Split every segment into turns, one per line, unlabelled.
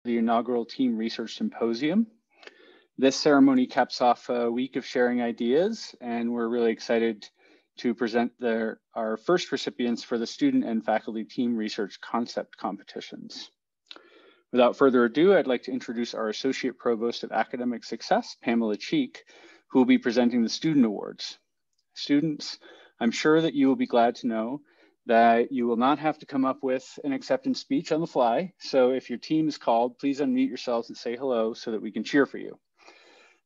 the inaugural Team Research Symposium. This ceremony caps off a week of sharing ideas, and we're really excited to present our first recipients for the student and faculty team research concept competitions. Without further ado, I'd like to introduce our Associate Provost of Academic Success, Pamela Cheek, who will be presenting the student awards. Students, I'm sure that you will be glad to know that you will not have to come up with an acceptance speech on the fly. So if your team is called, please unmute yourselves and say hello so that we can cheer for you.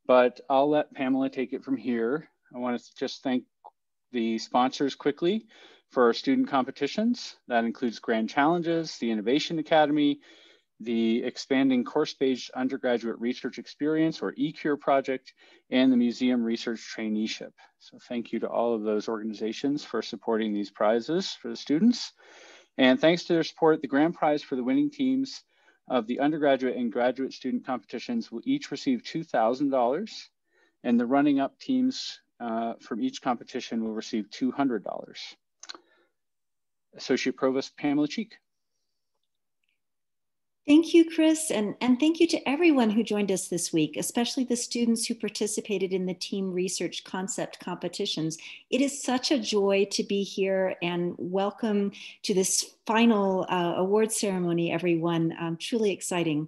But I'll let Pamela take it from here. I want to just thank the sponsors quickly for our student competitions. That includes Grand Challenges, the Innovation Academy, the Expanding Course-Based Undergraduate Research Experience, or ECURE project, and the Museum Research Traineeship. So thank you to all of those organizations for supporting these prizes for the students. And thanks to their support, the grand prize for the winning teams of the undergraduate and graduate student competitions will each receive $2,000, and the running up teams from each competition will receive $200. Associate Provost Pamela Cheek.
Thank you, Chris, and thank you to everyone who joined us this week, especially the students who participated in the team research concept competitions. It is such a joy to be here, and welcome to this final award ceremony, everyone. Truly exciting.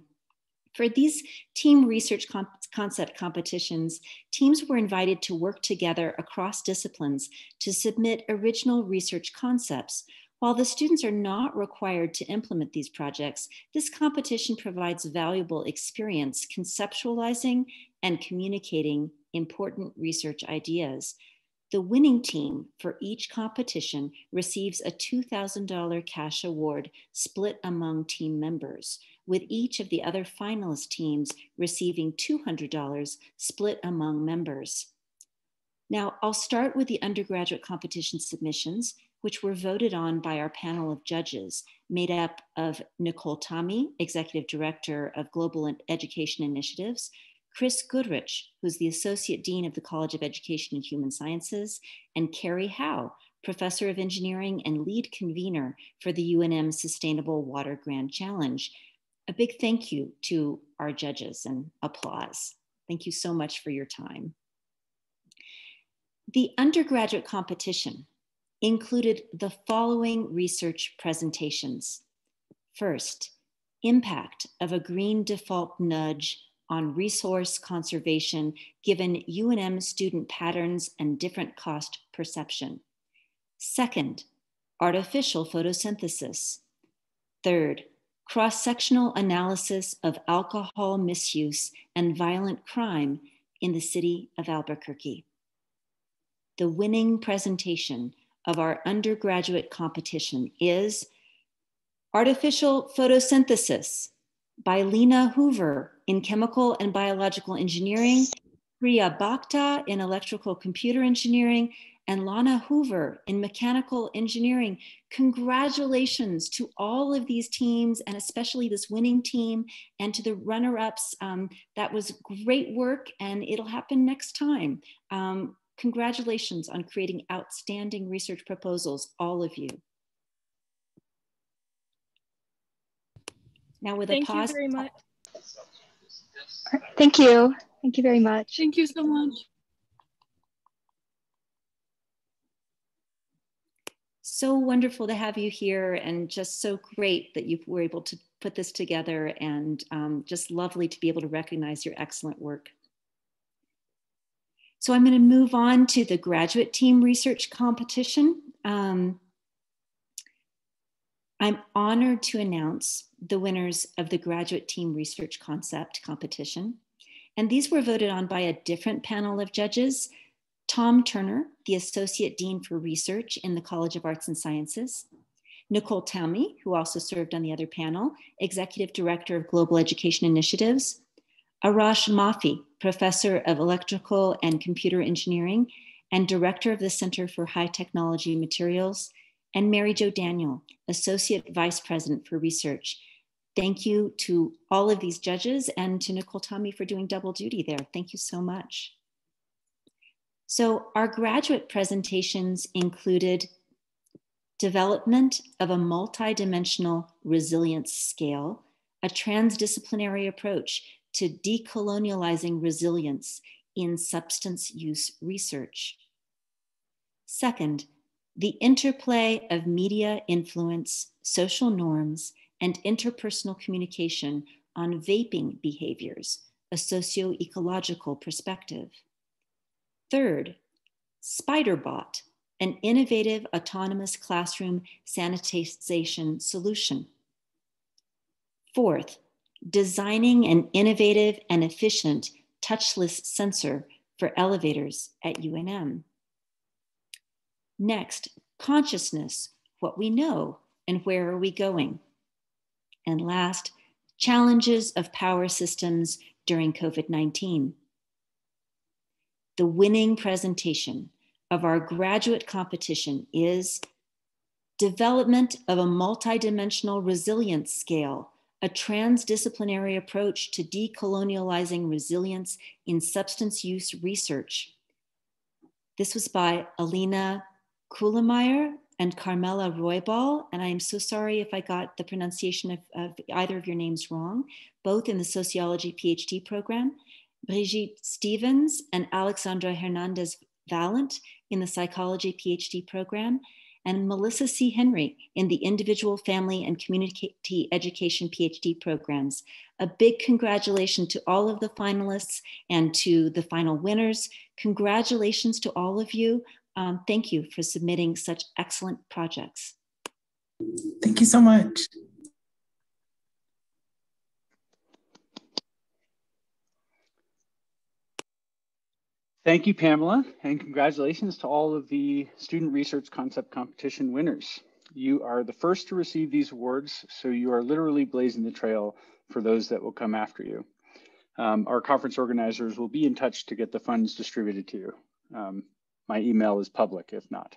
For these team research concept competitions, teams were invited to work together across disciplines to submit original research concepts. While the students are not required to implement these projects, this competition provides valuable experience conceptualizing and communicating important research ideas. The winning team for each competition receives a $2,000 cash award split among team members, with each of the other finalist teams receiving $200 split among members. Now, I'll start with the undergraduate competition submissions, which were voted on by our panel of judges, made up of Nicole Tommy, Executive Director of Global Education Initiatives, Chris Goodrich, who's the Associate Dean of the College of Education and Human Sciences, and Carrie Howe, Professor of Engineering and Lead Convener for the UNM Sustainable Water Grand Challenge. A big thank you to our judges and applause. Thank you so much for your time. The undergraduate competition included the following research presentations. First, impact of a green default nudge on resource conservation given UNM student patterns and different cost perception. Second, artificial photosynthesis. Third, cross-sectional analysis of alcohol misuse and violent crime in the city of Albuquerque. The winning presentation of our undergraduate competition is Artificial Photosynthesis by Lena Hoover in Chemical and Biological Engineering, Priya Bhakta in Electrical Computer Engineering, and Lana Hoover in Mechanical Engineering. Congratulations to all of these teams, and especially this winning team, and to the runner-ups. That was great work, and it'll happen next time. Congratulations on creating outstanding research proposals, all of you. Now with a pause.
Thank you very much.
Thank you. Thank you very much.
Thank you so much.
So wonderful to have you here, and just so great that you were able to put this together, and just lovely to be able to recognize your excellent work. So I'm going to move on to the graduate team research competition. I'm honored to announce the winners of the graduate team research concept competition. And these were voted on by a different panel of judges. Tom Turner, the Associate Dean for Research in the College of Arts and Sciences. Nicole Tommy, who also served on the other panel, Executive Director of Global Education Initiatives. Arash Mafi, Professor of Electrical and Computer Engineering and Director of the Center for High Technology Materials, and Mary Jo Daniel, Associate Vice President for Research. Thank you to all of these judges, and to Nicole Tommy for doing double duty there. Thank you so much. So our graduate presentations included development of a multidimensional resilience scale a transdisciplinary approach to decolonializing resilience in substance use research. Second, the interplay of media influence, social norms, and interpersonal communication on vaping behaviors, a socio-ecological perspective. Third, SpiderBot, an innovative autonomous classroom sanitization solution. Fourth, designing an innovative and efficient touchless sensor for elevators at UNM. Next, consciousness, what we know and where are we going. And last, challenges of power systems during COVID-19. The winning presentation of our graduate competition is Development of a Multidimensional Resilience Scale, a transdisciplinary approach to decolonializing resilience in substance use research. This was by Alina Kuhlemeyer and Carmela Roybal, and I am so sorry if I got the pronunciation of either of your names wrong, both in the sociology PhD program, Brigitte Stevens and Alexandra Hernandez Valent in the psychology PhD program, and Melissa C. Henry in the individual, family, and community education PhD programs. A big congratulations to all of the finalists and to the final winners. Congratulations to all of you. Thank you for submitting such excellent projects.
Thank you so much.
Thank you, Pamela, and congratulations to all of the Student Research Concept Competition winners. You are the first to receive these awards, so you are literally blazing the trail for those that will come after you. Our conference organizers will be in touch to get the funds distributed to you. My email is public if not.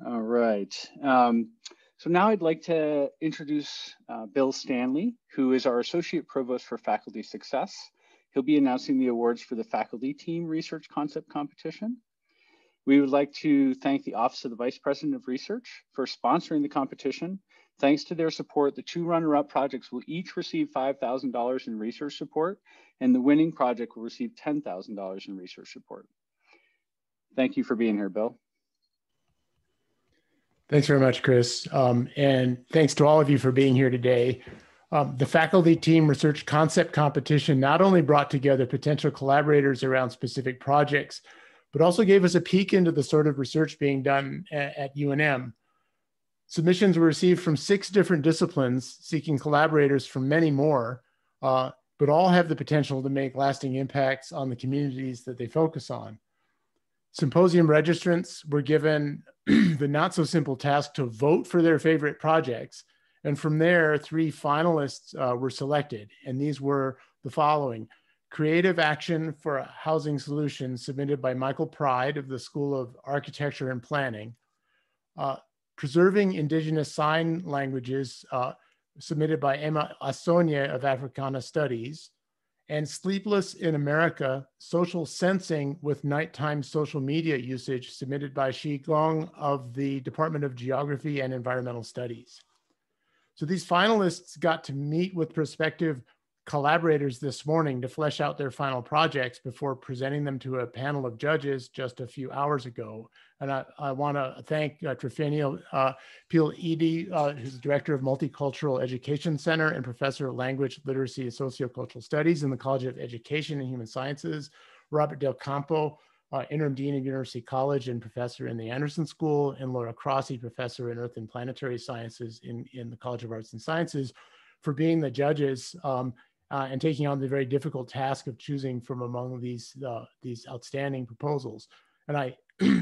All right. So now I'd like to introduce Bill Stanley, who is our Associate Provost for Faculty Success. He'll be announcing the awards for the Faculty Team Research Concept Competition. We would like to thank the Office of the Vice President of Research for sponsoring the competition. Thanks to their support, the two runner-up projects will each receive $5,000 in research support, and the winning project will receive $10,000 in research support. Thank you for being here, Bill.
Thanks very much, Chris. And thanks to all of you for being here today. The Faculty Team Research Concept Competition not only brought together potential collaborators around specific projects, but also gave us a peek into the sort of research being done at UNM. Submissions were received from 6 different disciplines, seeking collaborators from many more, but all have the potential to make lasting impacts on the communities that they focus on. Symposium registrants were given the not so simple task to vote for their favorite projects. And from there, 3 finalists were selected. And these were the following: Creative Action for Housing Solutions, submitted by Michael Pride of the School of Architecture and Planning. Preserving Indigenous Sign Languages, submitted by Emma Asonia of Africana Studies. And Sleepless in America, Social Sensing with Nighttime Social Media Usage, submitted by Shi Gong of the Department of Geography and Environmental Studies. So these finalists got to meet with prospective collaborators this morning to flesh out their final projects before presenting them to a panel of judges just a few hours ago. And I want to thank Trifenio Peel-Edie, who's Director of Multicultural Education Center and Professor of Language, Literacy, and Sociocultural Studies in the College of Education and Human Sciences, Robert Del Campo, Interim Dean of University College and Professor in the Anderson School, and Laura Crossi, Professor in Earth and Planetary Sciences in the College of Arts and Sciences, for being the judges and taking on the very difficult task of choosing from among these outstanding proposals. And I,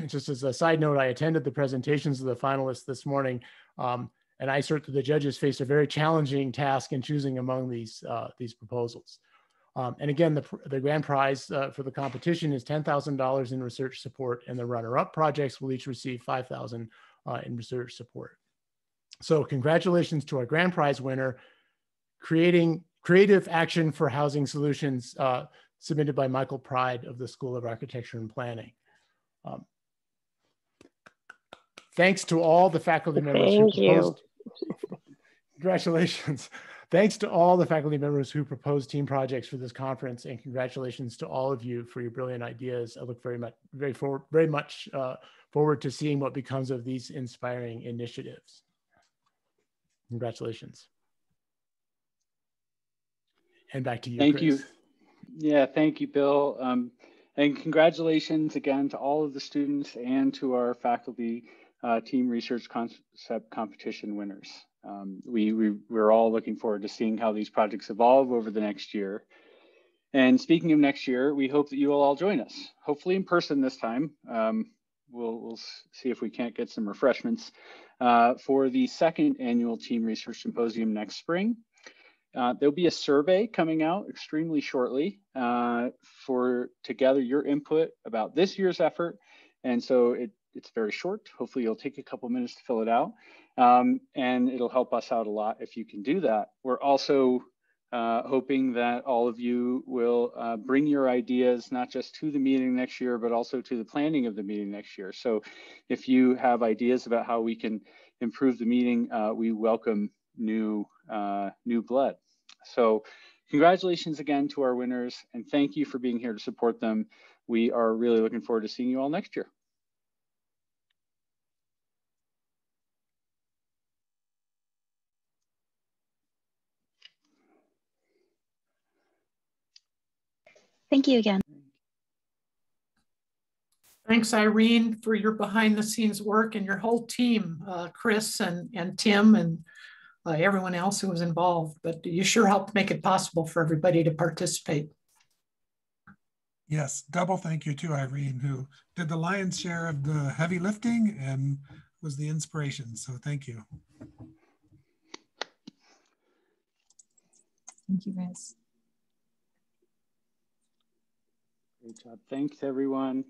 just as a side note, I attended the presentations of the finalists this morning, and I assert that the judges faced a very challenging task in choosing among these proposals. And again, the grand prize for the competition is $10,000 in research support, and the runner-up projects will each receive $5,000 in research support. So congratulations to our grand prize winner, Creative Action for Housing Solutions, submitted by Michael Pride of the School of Architecture and Planning. Thanks to all the faculty members who proposed. Congratulations. Thanks to all the faculty members who proposed team projects for this conference, and congratulations to all of you for your brilliant ideas. I look very much forward to seeing what becomes of these inspiring initiatives. Congratulations. And back to you,
Thank
Chris.
you. Yeah, thank you, Bill. And congratulations again to all of the students and to our faculty team research concept competition winners. We're all looking forward to seeing how these projects evolve over the next year. And speaking of next year, we hope that you will all join us, hopefully in person this time. We'll see if we can't get some refreshments for the second annual Team Research Symposium next spring. There'll be a survey coming out extremely shortly to gather your input about this year's effort. And so it's very short. Hopefully you'll take a couple minutes to fill it out. And it'll help us out a lot if you can do that. We're also hoping that all of you will bring your ideas, not just to the meeting next year, but also to the planning of the meeting next year. So if you have ideas about how we can improve the meeting, we welcome new blood. So congratulations again to our winners, and thank you for being here to support them. We are really looking forward to seeing you all next year.
Thank you again.
Thanks, Irene, for your behind the scenes work, and your whole team, Chris and Tim and everyone else who was involved. But you sure helped make it possible for everybody to participate.
Yes, double thank you to Irene, who did the lion's share of the heavy lifting and was the inspiration. So thank you.
Thank you, guys.
Great job. Thanks, everyone.